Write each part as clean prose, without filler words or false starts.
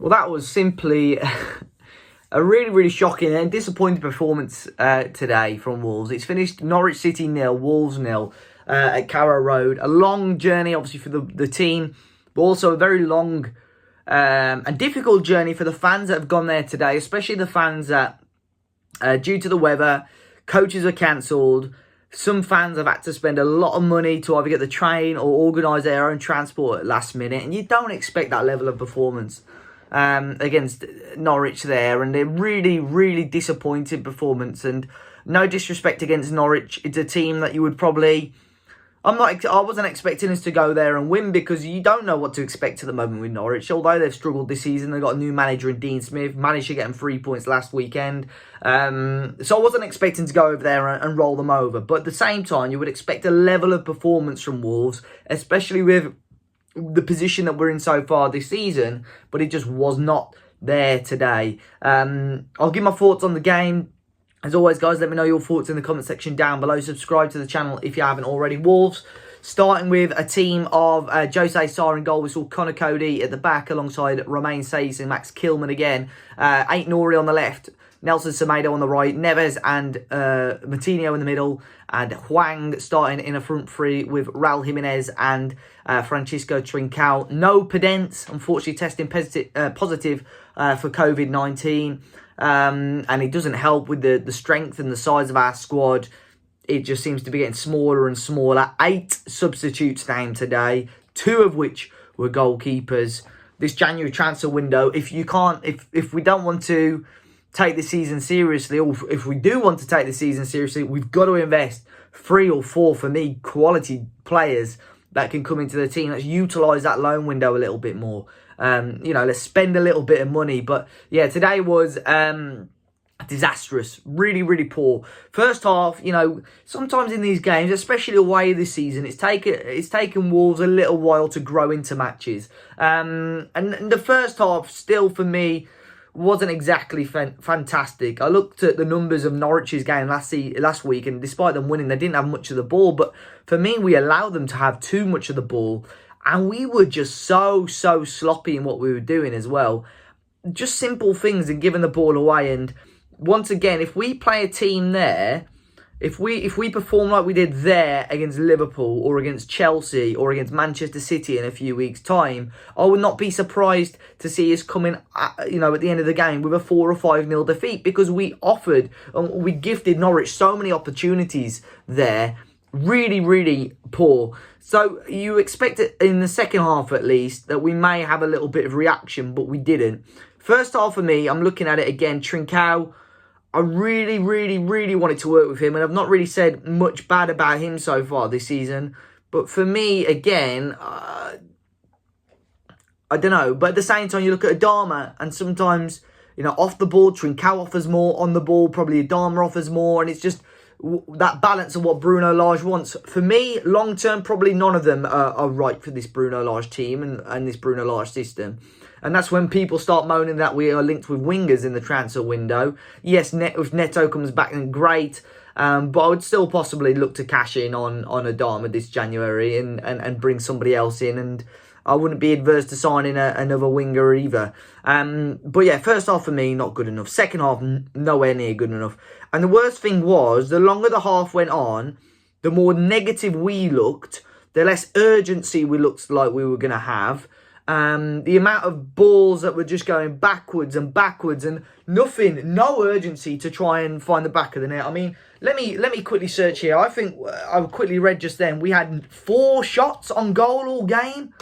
Well, that was simply a really, really shocking and disappointing performance today from Wolves. It's finished Norwich City 0, Wolves 0 at Carrow Road. A long journey, obviously, for the team, but also a very long and difficult journey for the fans that have gone there today, especially the fans that, due to the weather, coaches are cancelled. Some fans have had to spend a lot of money to either get the train or organise their own transport at last minute, and you don't expect that level of performance against Norwich there, and they're really, really disappointing performance. And no disrespect against Norwich, it's a team that you would probably... I wasn't expecting us to go there and win, because you don't know what to expect at the moment with Norwich. Although they've struggled this season, they've got a new manager in Dean Smith, managed to get them 3 points last weekend. So I wasn't expecting to go over there and roll them over. But at the same time, you would expect a level of performance from Wolves, especially with the position that we're in so far this season, but it just was not there today. I'll give my thoughts on the game. As always, guys, let me know your thoughts in the comment section down below. Subscribe to the channel if you haven't already. Wolves, starting with a team of Jose Sarr in goal. We saw Connor Cody at the back alongside Romain Saiss and Max Kilman again. Ait-Nouri on the left, Nelson Semedo on the right, Neves and Moutinho in the middle, and Hwang starting in a front three with Raul Jimenez and Francisco Trincao. No Podence, unfortunately, testing positive for COVID-19. And it doesn't help with the strength and the size of our squad. It just seems to be getting smaller and smaller. 8 substitutes named today, 2 of which were goalkeepers. This January transfer window, if we don't want to take the season seriously, or if we do want to take the season seriously, we've got to invest 3 or 4, for me, quality players that can come into the team. Let's utilise that loan window a little bit more. Let's spend a little bit of money. But yeah, today was disastrous. Really, really poor. First half, sometimes in these games, especially away this season, it's taken Wolves a little while to grow into matches. And the first half still, for me, wasn't exactly fantastic. I looked at the numbers of Norwich's game last week, and despite them winning, they didn't have much of the ball. But for me, we allowed them to have too much of the ball, and we were just so sloppy in what we were doing as well. Just simple things and giving the ball away. And once again, if we play a team there, if we perform like we did there against Liverpool or against Chelsea or against Manchester City in a few weeks' time, I would not be surprised to see us coming, at the end of the game with a 4 or 5-0 defeat, because we offered and we gifted Norwich so many opportunities there. Really, really poor. So you expect it in the second half, at least, that we may have a little bit of reaction, but we didn't. First half, for me, I'm looking at it again. Trincao, I really, really, really wanted to work with him, and I've not really said much bad about him so far this season. But for me, again, I don't know. But at the same time, you look at Adama, and sometimes, off the ball, Trincao offers more. On the ball, probably Adama offers more, and it's just that balance of what Bruno Lage wants. For me, long term, probably none of them are right for this Bruno Lage team and this Bruno Lage system. And that's when people start moaning that we are linked with wingers in the transfer window. Yes, if Neto comes back, then great. But I would still possibly look to cash in on Adama this January and bring somebody else in. And I wouldn't be adverse to signing another winger either. But yeah, first half for me, not good enough. Second half, nowhere near good enough. And the worst thing was, the longer the half went on, the more negative we looked, the less urgency we looked like we were going to have. The amount of balls that were just going backwards and nothing, no urgency to try and find the back of the net. I mean, let me quickly search here. I think I quickly read just then, we had 4 shots on goal all game.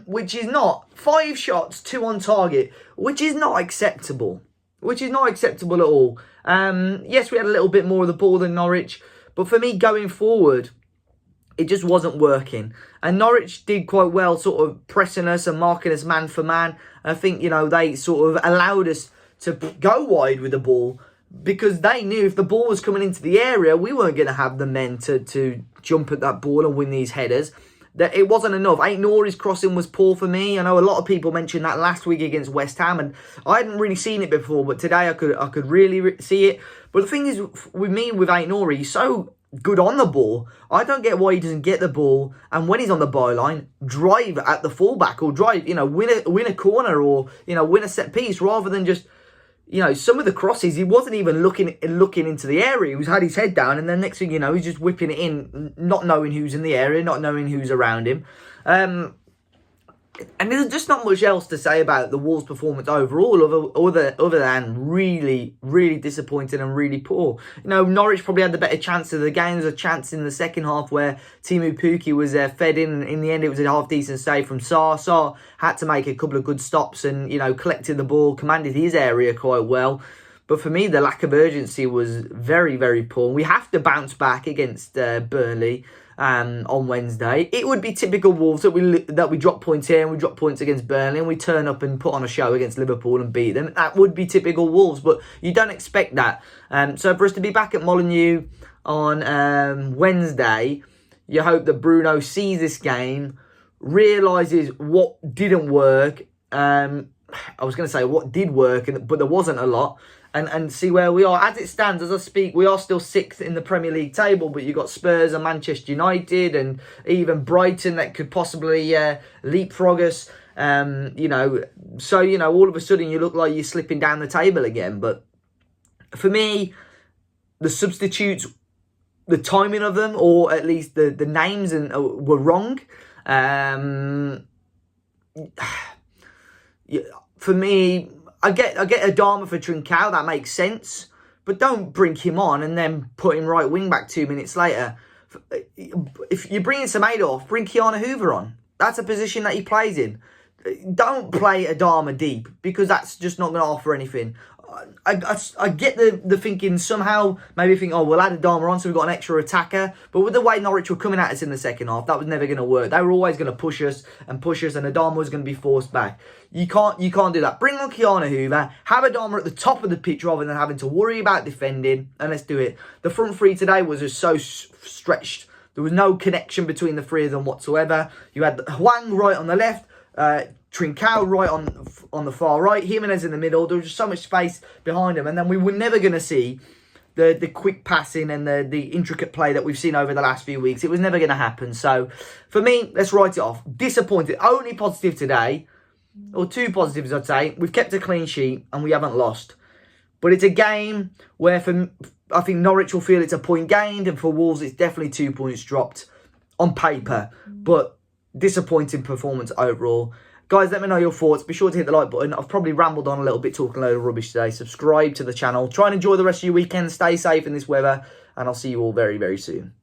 Which is not 5 shots, 2 on target, which is not acceptable. Which is not acceptable at all. Yes, we had a little bit more of the ball than Norwich, but for me going forward, it just wasn't working. And Norwich did quite well, sort of pressing us and marking us man for man. I think, they sort of allowed us to go wide with the ball, because they knew if the ball was coming into the area, we weren't going to have the men to jump at that ball and win these headers. That it wasn't enough. Ait-Nouri's crossing was poor for me. I know a lot of people mentioned that last week against West Ham, and I hadn't really seen it before, but today I could really see it. But the thing is, with me, with Ait-Nouri, he's so good on the ball. I don't get why he doesn't get the ball, and when he's on the byline, drive at the fullback, or drive, win a corner, or win a set piece, rather than just, some of the crosses, he wasn't even looking into the area. He had his head down, and then next thing you know, he's just whipping it in, not knowing who's in the area, not knowing who's around him. And there's just not much else to say about the Wolves' performance overall, other than really, really disappointing and really poor. Norwich probably had the better chance of the game. There was a chance in the second half where Timu Pukki was fed in. In the end, it was a half-decent save from Sarr. Sarr had to make a couple of good stops and, collected the ball, commanded his area quite well. But for me, the lack of urgency was very, very poor. We have to bounce back against Burnley on Wednesday. It would be typical Wolves that we drop points here and we drop points against Burnley and we turn up and put on a show against Liverpool and beat them. That would be typical Wolves, but you don't expect that. So for us to be back at Molineux on Wednesday, you hope that Bruno sees this game, realises what didn't work. I was going to say what did work, but there wasn't a lot. And see where we are. As it stands, as I speak, we are still 6th in the Premier League table, but you've got Spurs and Manchester United and even Brighton that could possibly leapfrog us. So, all of a sudden you look like you're slipping down the table again. But for me, the substitutes, the timing of them, or at least the names were wrong. For me, I get Adama for Trincao, that makes sense. But don't bring him on and then put him right wing back 2 minutes later. If you're bringing Semedo off, bring Keanu Hoover on. That's a position that he plays in. Don't play Adama deep, because that's just not going to offer anything. I get the thinking somehow, maybe think, we'll add Adama on so we've got an extra attacker. But with the way Norwich were coming at us in the second half, that was never going to work. They were always going to push us, and Adama was going to be forced back. You can't do that. Bring on Keanu Hoover, have Adama at the top of the pitch rather than having to worry about defending, and let's do it. The front three today was just so stretched. There was no connection between the three of them whatsoever. You had Hwang right on the left, Trincao right on the far right, Jimenez in the middle. There was just so much space behind him, and then we were never going to see the quick passing and the intricate play that we've seen over the last few weeks. It was never going to happen. So for me, let's write it off. Disappointed. Only positive today, or two positives I'd say. We've kept a clean sheet and we haven't lost. But it's a game where I think Norwich will feel it's a point gained, and for Wolves it's definitely 2 points dropped on paper. But disappointing performance overall. Guys, let me know your thoughts. Be sure to hit the like button. I've probably rambled on a little bit, talking a load of rubbish today. Subscribe to the channel. Try and enjoy the rest of your weekend. Stay safe in this weather. And I'll see you all very, very soon.